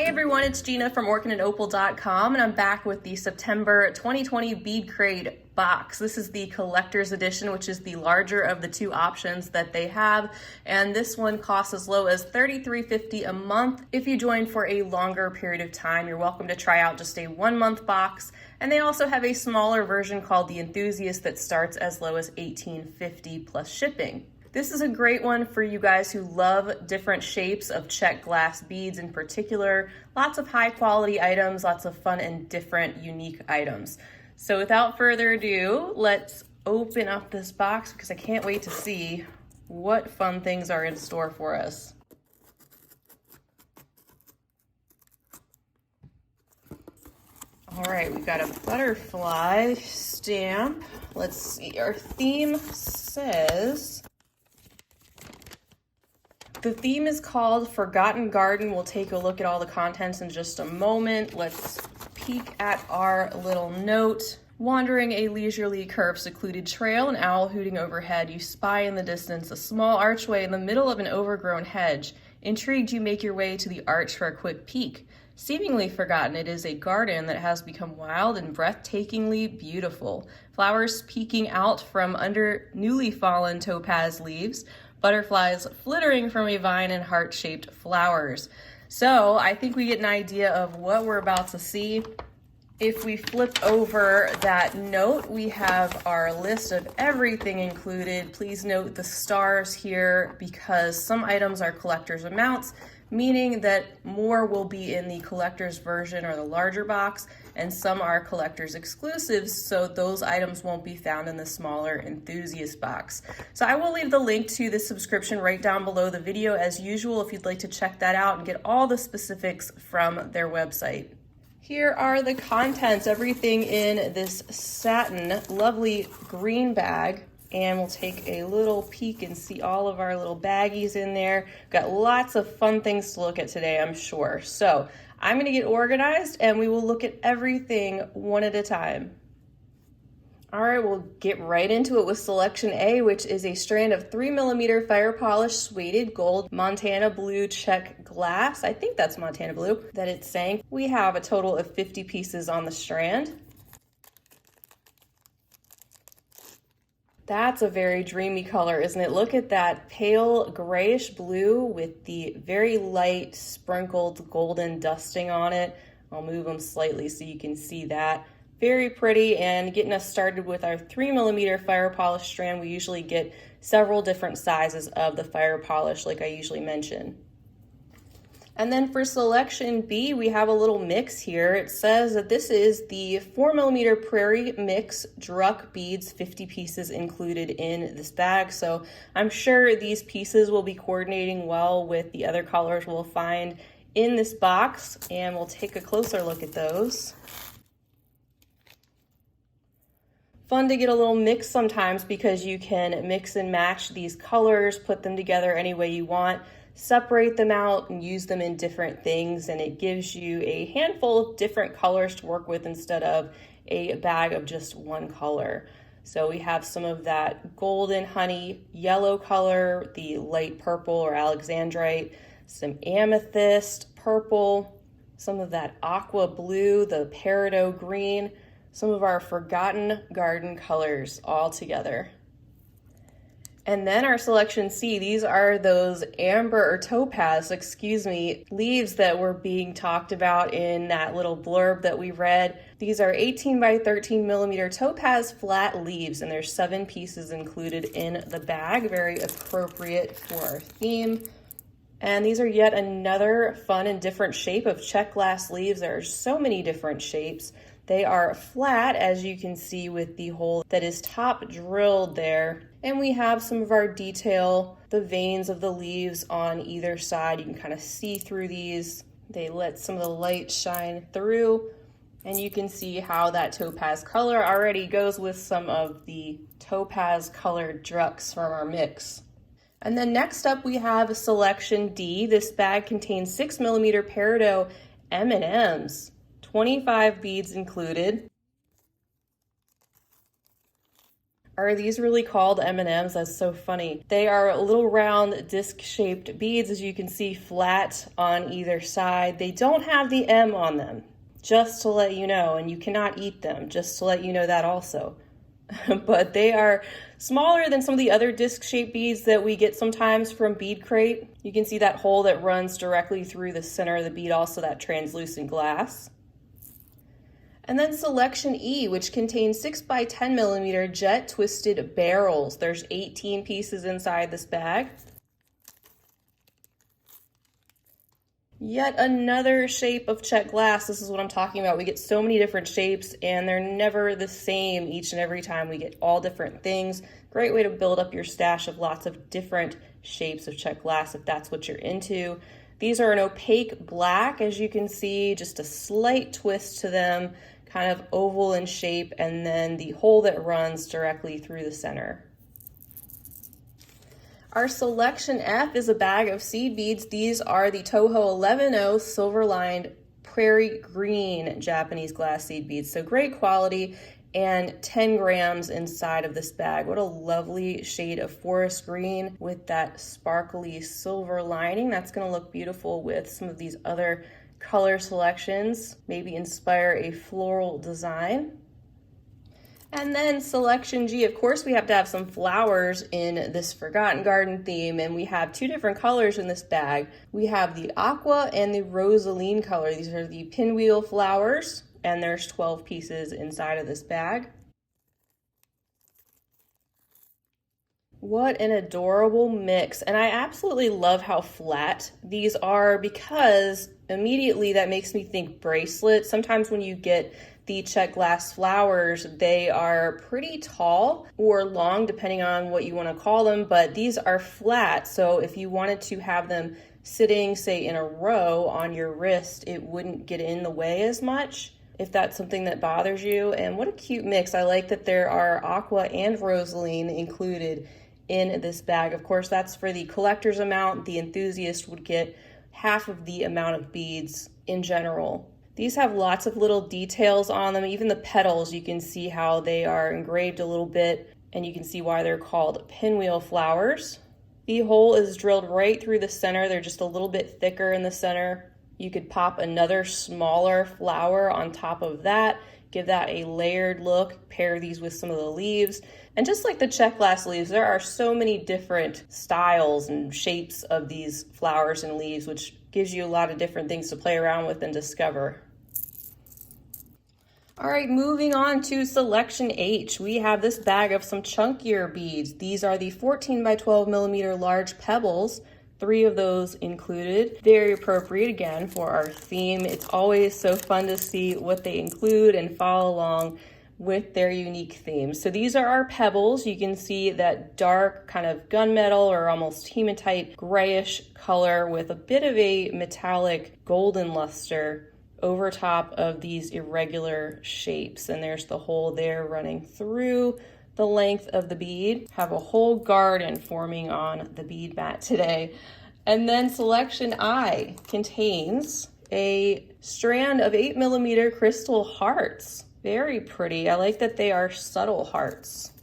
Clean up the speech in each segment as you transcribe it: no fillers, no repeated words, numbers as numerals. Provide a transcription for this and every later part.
everyone, it's Gina from orchidandopal.com, and I'm back with the September 2020 BeadCrate box. This is the collector's edition, which is the larger of the two options that they have, and this one costs as low as $33.50 a month. If you join for a longer period of time, you're welcome to try out just a 1-month box, and they also have a smaller version called the Enthusiast that starts as low as $18.50 plus shipping. This is a great one for you guys who love different shapes of Czech glass beads in particular. Lots of high quality items, lots of fun and different unique items. So without further ado, let's open up this box because I can't wait to see what fun things are in store for us. All right, we've got a butterfly stamp. Let's see, our theme says, the theme is called Forgotten Garden. We'll take a look at all the contents in just a moment. Let's peek at our little note. Wandering a leisurely curved secluded trail, an owl hooting overhead, you spy in the distance a small archway in the middle of an overgrown hedge. Intrigued, you make your way to the arch for a quick peek. Seemingly forgotten, it is a garden that has become wild and breathtakingly beautiful. Flowers peeking out from under newly fallen topaz leaves, butterflies flittering from a vine and heart-shaped flowers. So I think we get an idea of what we're about to see. If we flip over that note, we have our list of everything included. Please note the stars here because some items are collector's amounts, meaning that more will be in the collector's version or the larger box, and some are collector's exclusives, so those items won't be found in the smaller enthusiast box. So I will leave the link to the subscription right down below the video as usual if you'd like to check that out and get all the specifics from their website. Here are the contents, everything in this satin, lovely green bag. And we'll take a little peek and see all of our little baggies in there. Got lots of fun things to look at today, I'm sure. So I'm gonna get organized and we will look at everything one at a time. All right, we'll get right into it with selection A, which is a strand of 3mm fire polished suede gold Montana blue Czech glass. I think that's Montana blue that it's saying. We have a total of 50 pieces on the strand. That's a very dreamy color, isn't it? Look at that pale grayish blue with the very light sprinkled golden dusting on it. I'll move them slightly so you can see that. Very pretty, and getting us started with our 3mm fire polish strand, we usually get several different sizes of the fire polish like I usually mention. And then for selection B, we have a little mix here. It says that this is the 4mm Prairie Mix Druck beads, 50 pieces included in this bag. So I'm sure these pieces will be coordinating well with the other colors we'll find in this box, and we'll take a closer look at those. Fun to get a little mix sometimes because you can mix and match these colors, put them together any way you want, separate them out and use them in different things, and it gives you a handful of different colors to work with instead of a bag of just one color. So we have some of that golden honey yellow color, the light purple or alexandrite, some amethyst purple, some of that aqua blue, the peridot green, some of our forgotten garden colors all together. And then our selection C, these are those amber or topaz, leaves that were being talked about in that little blurb that we read. These are 18 by 13mm topaz flat leaves, and there's 7 pieces included in the bag, very appropriate for our theme. And these are yet another fun and different shape of Czech glass leaves. There are so many different shapes. They are flat, as you can see with the hole that is top drilled there. And we have some of our detail, the veins of the leaves on either side. You can kind of see through these. They let some of the light shine through. And you can see how that topaz color already goes with some of the topaz colored drucks from our mix. And then next up we have selection D. This bag contains 6mm peridot M&Ms. 25 beads included. Are these really called M&Ms? That's so funny. They are little round disc-shaped beads, as you can see, flat on either side. They don't have the M on them, just to let you know, and you cannot eat them, just to let you know that also. But they are smaller than some of the other disc-shaped beads that we get sometimes from BeadCrate. You can see that hole that runs directly through the center of the bead, also that translucent glass. And then selection E, which contains 6 by 10 millimeter jet twisted barrels. There's 18 pieces inside this bag. Yet another shape of Czech glass. This is what I'm talking about. We get so many different shapes and they're never the same each and every time. We get all different things. Great way to build up your stash of lots of different shapes of Czech glass if that's what you're into. These are an opaque black, as you can see, just a slight twist to them, kind of oval in shape, and then the hole that runs directly through the center. Our selection F is a bag of seed beads. These are the Toho 11-0 silver-lined prairie green Japanese glass seed beads. So great quality, and 10 grams inside of this bag. What a lovely shade of forest green with that sparkly silver lining. That's gonna look beautiful with some of these other color selections, maybe inspire a floral design. And then selection G, of course, we have to have some flowers in this Forgotten Garden theme, and we have two different colors in this bag. We have the aqua and the rosaline color. These are the pinwheel flowers, and there's 12 pieces inside of this bag. What an adorable mix. And I absolutely love how flat these are, because immediately that makes me think bracelet. Sometimes when you get the Czech glass flowers, they are pretty tall or long, depending on what you want to call them, but these are flat. So if you wanted to have them sitting, say, in a row on your wrist, it wouldn't get in the way as much, if that's something that bothers you. And what a cute mix. I like that there are aqua and rosaline included in this bag. Of course, that's for the collector's amount. The enthusiast would get half of the amount of beads in general. These have lots of little details on them. Even the petals, you can see how they are engraved a little bit, and you can see why they're called pinwheel flowers. The hole is drilled right through the center. They're just a little bit thicker in the center. You could pop another smaller flower on top of that, give that a layered look, pair these with some of the leaves. And just like the Czech glass leaves, there are so many different styles and shapes of these flowers and leaves, which gives you a lot of different things to play around with and discover. All right, moving on to selection H. We have this bag of some chunkier beads. These are the 14 by 12 millimeter large pebbles. 3 of those included. Very appropriate, again, for our theme. It's always so fun to see what they include and follow along with their unique theme. So these are our pebbles. You can see that dark kind of gunmetal or almost hematite grayish color with a bit of a metallic golden luster over top of these irregular shapes. And there's the hole there running through the length of the bead. Have a whole garden forming on the bead mat today. And then selection I contains a strand of 8 millimeter crystal hearts. Very pretty. I like that they are subtle hearts.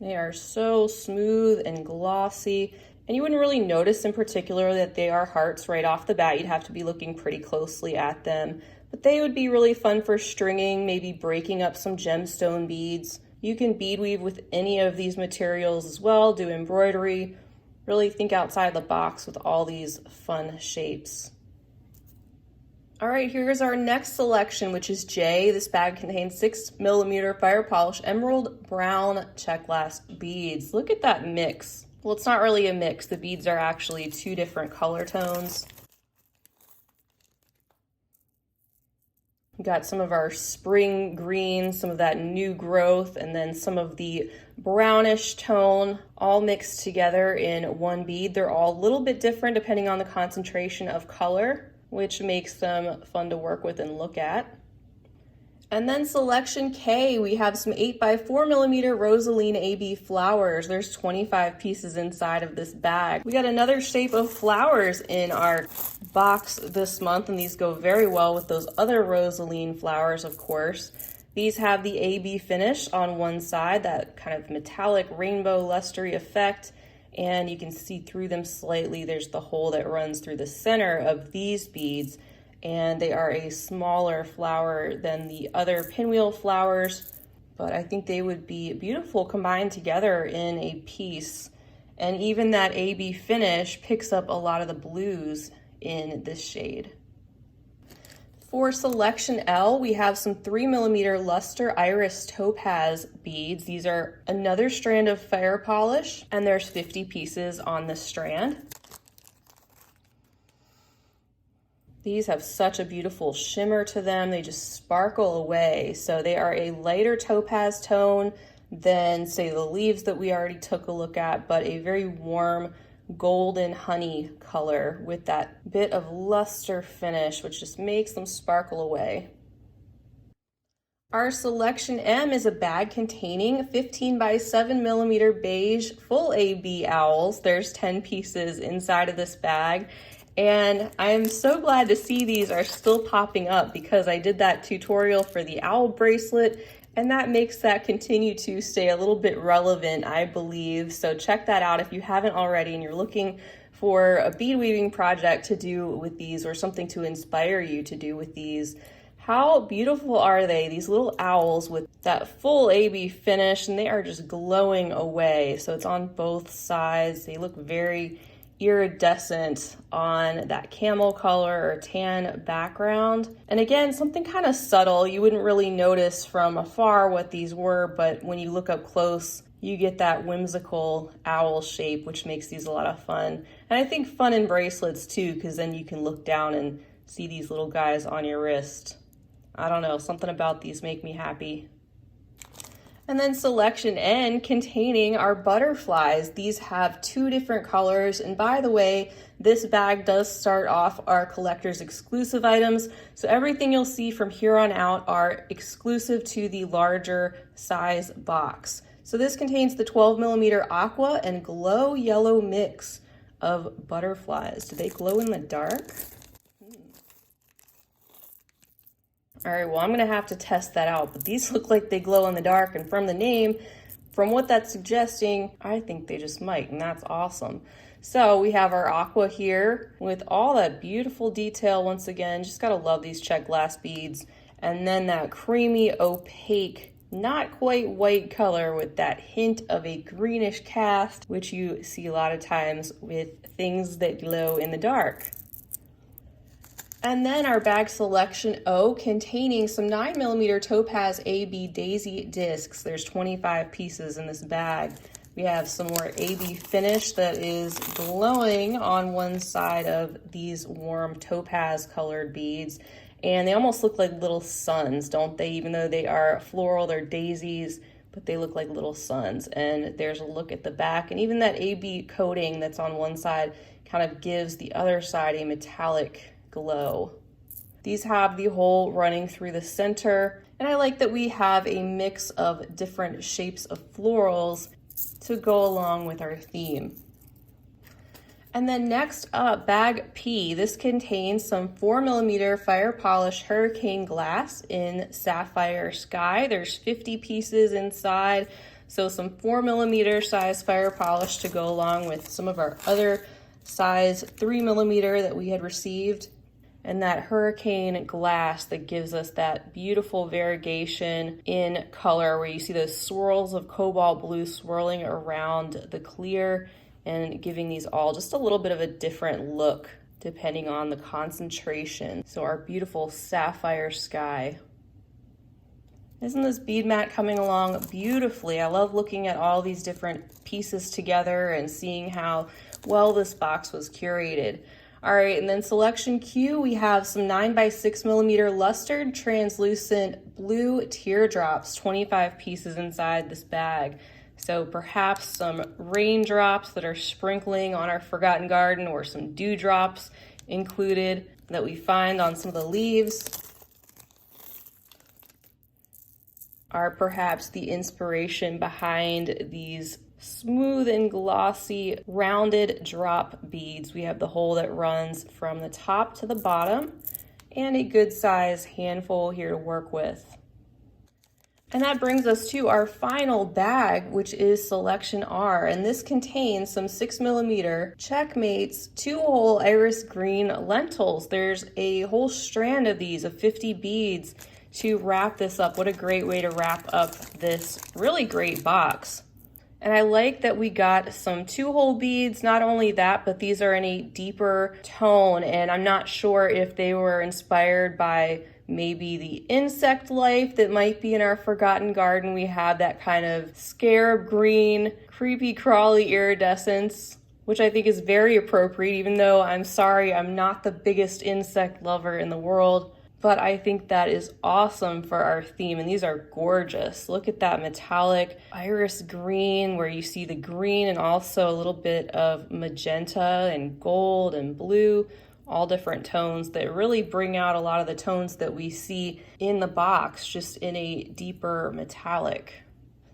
They are so smooth and glossy, and you wouldn't really notice in particular that they are hearts right off the bat. You'd have to be looking pretty closely at them, but they would be really fun for stringing, maybe breaking up some gemstone beads. You can bead weave with any of these materials as well, do embroidery, really think outside the box with all these fun shapes. All right, here's our next selection, which is J. This bag contains 6 millimeter fire polish emerald brown Czech glass beads. Look at that mix. Well, it's not really a mix. The beads are actually 2 different color tones. We got some of our spring green, some of that new growth, and then some of the brownish tone all mixed together in one bead. They're all a little bit different depending on the concentration of color, which makes them fun to work with and look at. And then selection K, we have some 8 by 4 millimeter rosaline AB flowers. There's 25 pieces inside of this bag. We got another shape of flowers in our box this month, and these go very well with those other rosaline flowers, of course. These have the AB finish on one side, that kind of metallic rainbow lustery effect, and you can see through them slightly. There's the hole that runs through the center of these beads, and they are a smaller flower than the other pinwheel flowers, but I think they would be beautiful combined together in a piece. And even that AB finish picks up a lot of the blues in this shade. For selection L, we have some 3mm luster iris topaz beads. These are another strand of fire polish, and there's 50 pieces on this strand. These have such a beautiful shimmer to them. They just sparkle away. So they are a lighter topaz tone than, say, the leaves that we already took a look at, but a very warm golden honey color with that bit of luster finish, which just makes them sparkle away. Our selection M is a bag containing 15 by 7mm beige full AB owls. There's 10 pieces inside of this bag, and I'm so glad to see these are still popping up because I did that tutorial for the owl bracelet, and that makes that continue to stay a little bit relevant, I believe. So check that out if you haven't already and you're looking for a bead weaving project to do with these or something to inspire you to do with these. How beautiful are they? These little owls with that full AB finish, and they are just glowing away. So it's on both sides. They look very iridescent on that camel color or tan background. And again, something kind of subtle. You wouldn't really notice from afar what these were, but when you look up close, you get that whimsical owl shape, which makes these a lot of fun. And I think fun in bracelets too, because then you can look down and see these little guys on your wrist. I don't know, something about these make me happy. And then selection N containing our butterflies. These have 2 different colors. And by the way, this bag does start off our collector's exclusive items. So everything you'll see from here on out are exclusive to the larger size box. So this contains the 12mm aqua and glow yellow mix of butterflies. Do they glow in the dark? All right, well, I'm gonna have to test that out, but these look like they glow in the dark, and from the name, from what that's suggesting, I think they just might, and that's awesome. So we have our aqua here with all that beautiful detail. Once again, just gotta love these Czech glass beads. And then that creamy, opaque, not quite white color with that hint of a greenish cast, which you see a lot of times with things that glow in the dark. And then our bag selection O containing some 9mm Topaz AB daisy discs. There's 25 pieces in this bag. We have some more AB finish that is glowing on one side of these warm topaz colored beads. And they almost look like little suns, don't they? Even though they are floral, they're daisies, but they look like little suns. And there's a look at the back, and even that AB coating that's on one side kind of gives the other side a metallic glow. These have the hole running through the center, and I like that we have a mix of different shapes of florals to go along with our theme. And then next up, bag P. This contains some 4mm fire polish hurricane glass in sapphire sky. There's 50 pieces inside, so some 4mm size fire polish to go along with some of our other size 3mm that we had received. And that hurricane glass that gives us that beautiful variegation in color where you see those swirls of cobalt blue swirling around the clear and giving these all just a little bit of a different look depending on the concentration. So our beautiful sapphire sky. Isn't this bead mat coming along beautifully? I love looking at all these different pieces together and seeing how well this box was curated. All right, and then selection Q, we have some 9x6mm lustered translucent blue teardrops, 25 pieces inside this bag. So perhaps some raindrops that are sprinkling on our forgotten garden, or some dewdrops included that we find on some of the leaves, are perhaps the inspiration behind these smooth and glossy rounded drop beads. We have the hole that runs from the top to the bottom and a good size handful here to work with. And that brings us to our final bag, which is Selection R. And this contains some 6mm Checkmates 2-hole iris green lentils. There's a whole strand of these, of 50 beads, to wrap this up. What a great way to wrap up this really great box. And I like that we got some 2-hole beads. Not only that, but these are in a deeper tone. And I'm not sure if they were inspired by maybe the insect life that might be in our forgotten garden. We have that kind of scarab green, creepy crawly iridescence, which I think is very appropriate, even though I'm sorry, I'm not the biggest insect lover in the world. But I think that is awesome for our theme, and these are gorgeous. Look at that metallic iris green where you see the green and also a little bit of magenta and gold and blue, all different tones that really bring out a lot of the tones that we see in the box, just in a deeper metallic.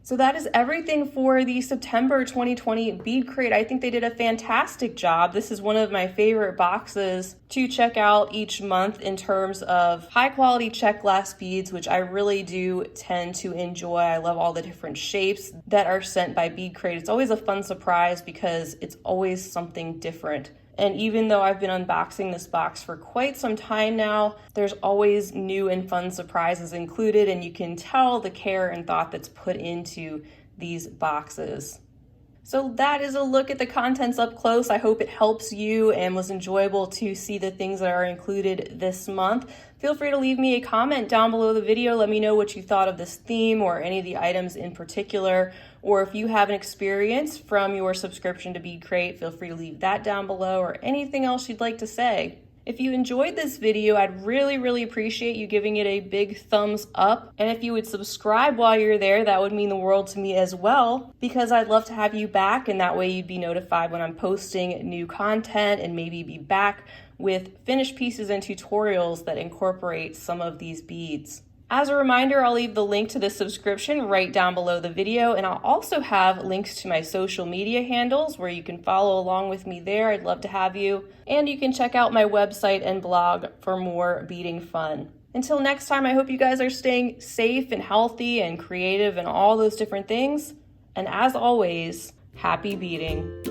So that is everything for the September 2020 BeadCrate. I think they did a fantastic job. This is one of my favorite boxes to check out each month in terms of high quality Czech glass beads, which I really do tend to enjoy. I love all the different shapes that are sent by BeadCrate. It's always a fun surprise because it's always something different. And even though I've been unboxing this box for quite some time now, there's always new and fun surprises included, and you can tell the care and thought that's put into these boxes. So that is a look at the contents up close. I hope it helps you and was enjoyable to see the things that are included this month. Feel free to leave me a comment down below the video. Let me know what you thought of this theme or any of the items in particular. Or if you have an experience from your subscription to BeadCrate, feel free to leave that down below or anything else you'd like to say. If you enjoyed this video, I'd really appreciate you giving it a big thumbs up. And if you would subscribe while you're there, that would mean the world to me as well, because I'd love to have you back, and that way you'd be notified when I'm posting new content and maybe be back with finished pieces and tutorials that incorporate some of these beads. As a reminder, I'll leave the link to this subscription right down below the video, and I'll also have links to my social media handles where you can follow along with me there. I'd love to have you. And you can check out my website and blog for more beading fun. Until next time, I hope you guys are staying safe and healthy and creative and all those different things. And as always, happy beading.